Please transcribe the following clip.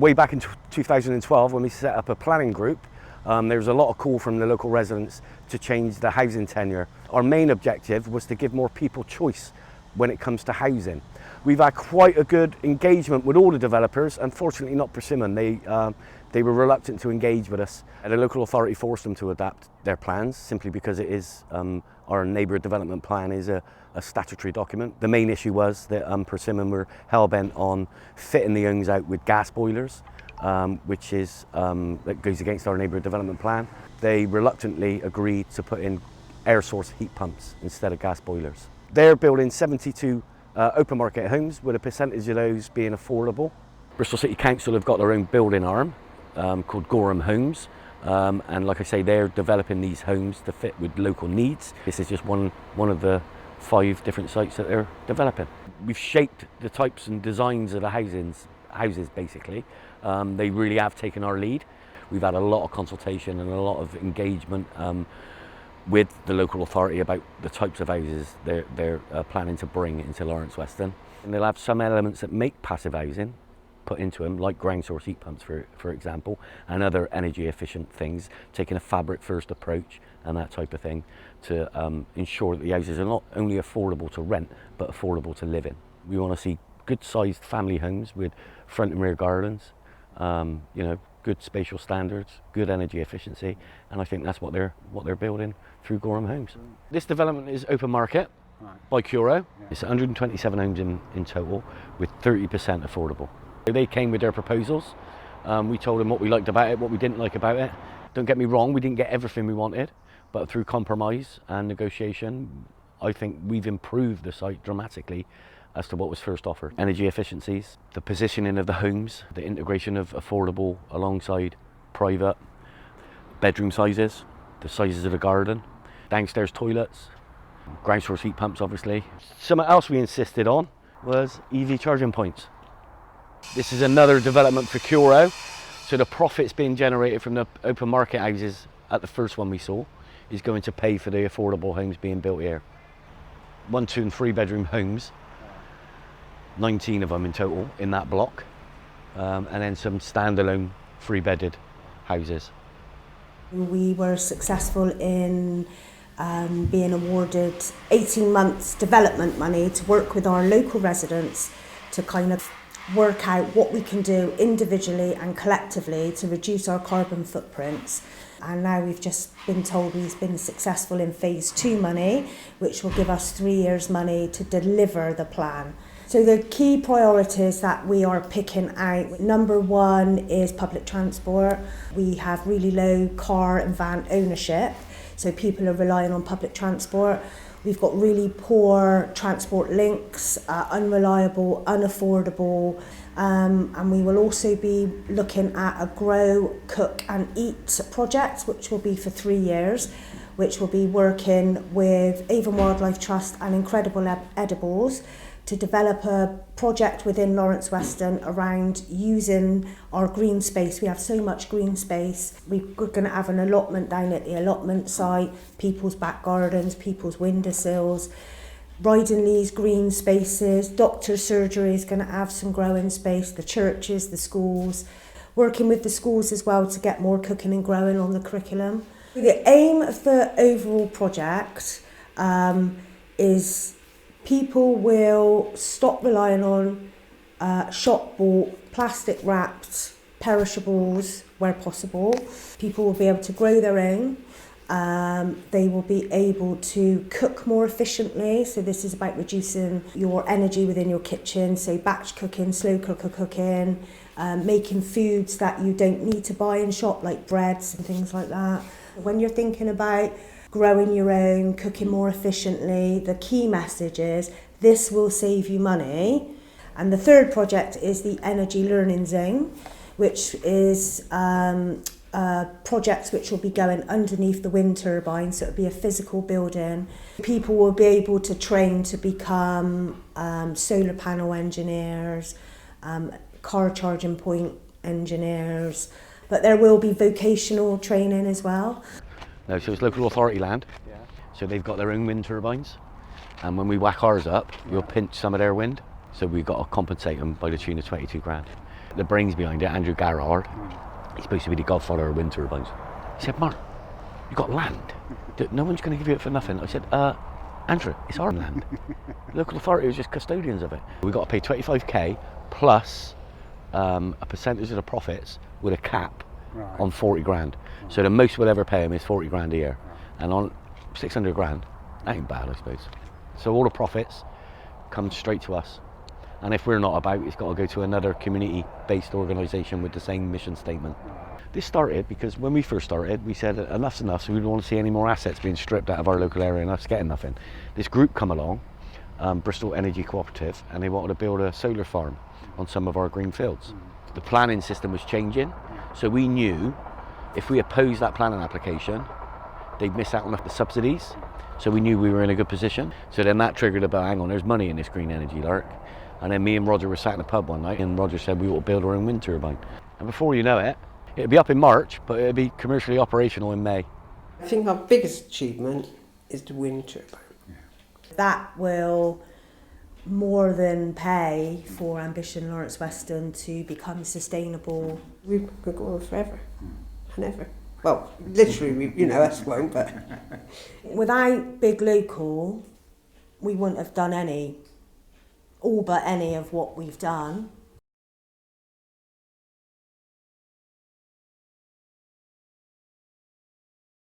Way back in 2012, when we set up a planning group, there was a lot of call from the local residents to change the housing tenure. Our main objective was to give more people choice when it comes to housing. We've had quite a good engagement with all the developers. Unfortunately, not Persimmon. They were reluctant to engage with us. And the local authority forced them to adapt their plans simply because it is our neighbourhood development plan is a statutory document. The main issue was that Persimmon were hell-bent on fitting the homes out with gas boilers, which is that goes against our neighbourhood development plan. They reluctantly agreed to put in air source heat pumps instead of gas boilers. They're building 72 open market homes with a percentage of those being affordable. Bristol City Council have got their own building arm called Gorham Homes, and like I say, they're developing these homes to fit with local needs. This is just one of the 5 different sites that they're developing. We've shaped the types and designs of the houses basically. They really have taken our lead. We've had a lot of consultation and a lot of engagement with the local authority about the types of houses they're planning to bring into Lawrence Weston. And they'll have some elements that make passive housing put into them, like ground source heat pumps for example, and other energy efficient things, taking a fabric first approach and that type of thing to ensure that the houses are not only affordable to rent but affordable to live in. We want to see good sized family homes with front and rear gardens, good spatial standards, good energy efficiency, and I think that's what they're building through Gorham Homes. This development is open market by Curo. Yeah. It's 127 homes in total with 30% affordable. They came with their proposals. We told them what we liked about it, what we didn't like about it. Don't get me wrong, we didn't get everything we wanted, but through compromise and negotiation, I think we've improved the site dramatically as to what was first offered. Energy efficiencies, the positioning of the homes, the integration of affordable alongside private, bedroom sizes, the sizes of the garden, downstairs toilets, ground source heat pumps obviously. Something else we insisted on was EV charging points. This is another development for Curo, so the profits being generated from the open market houses at the first one we saw is going to pay for the affordable homes being built here. 1, 2 and 3 bedroom homes, 19 of them in total in that block, and then some standalone 3-bedded houses. We were successful in being awarded 18 months development money to work with our local residents to kind of work out what we can do individually and collectively to reduce our carbon footprints. And now we've just been told we've been successful in phase 2 money, which will give us 3 years money to deliver the plan. So the key priorities that we are picking out, number 1 is public transport. We have really low car and van ownership, so people are relying on public transport. We've got really poor transport links, unreliable, unaffordable, and we will also be looking at a grow, cook and eat project, which will be for 3 years, which will be working with Avon Wildlife Trust and Incredible Edibles to develop a project within Lawrence Weston around using our green space. We have so much green space. We're going to have an allotment down at the allotment site, people's back gardens, people's windowsills, Ridingly's green spaces, doctor's surgery is going to have some growing space, the churches, the schools, working with the schools as well to get more cooking and growing on the curriculum. The aim of the overall project is people will stop relying on shop-bought, plastic-wrapped perishables where possible. People will be able to grow their own. They will be able to cook more efficiently. So this is about reducing your energy within your kitchen. So batch cooking, slow cooker cooking, making foods that you don't need to buy in shop, like breads and things like that. When you're thinking about growing your own, cooking more efficiently, the key message is this will save you money. And the third project is the Energy Learning Zone, which is projects which will be going underneath the wind turbine, so it'll be a physical building. People will be able to train to become solar panel engineers, car charging point engineers, but there will be vocational training as well. No, so it's local authority land, so they've got their own wind turbines, and when we whack ours up, we'll pinch some of their wind, so we've got to compensate them by the tune of 22 grand. The brains behind it, Andrew Garrard, he's supposed to be the godfather of wind turbines. He said, Mark, you've got land. No one's going to give you it for nothing. I said, Andrew, it's our land. The local authority was just custodians of it. We've got to pay 25k plus a percentage of the profits with a cap on 40 grand. So the most we'll ever pay him is 40 grand a year. And on 600 grand, that ain't bad, I suppose. So all the profits come straight to us. And if we're not about, it's got to go to another community-based organisation with the same mission statement. This started because when we first started, we said enough's enough, so we don't want to see any more assets being stripped out of our local area and us getting nothing. This group come along, Bristol Energy Cooperative, and they wanted to build a solar farm on some of our green fields. The planning system was changing, so we knew if we opposed that planning application, they'd miss out on the subsidies. So we knew we were in a good position. So then that triggered about, hang on, there's money in this green energy lark. And then me and Roger were sat in a pub one night and Roger said we ought to build our own wind turbine. And before you know it, it'll be up in March, but it'll be commercially operational in May. I think our biggest achievement is the wind turbine. That will more than pay for Ambition Lawrence Weston to become sustainable. We could go on forever and ever. Well, literally, us won't, but... Without Big Local, we wouldn't have done all but any of what we've done.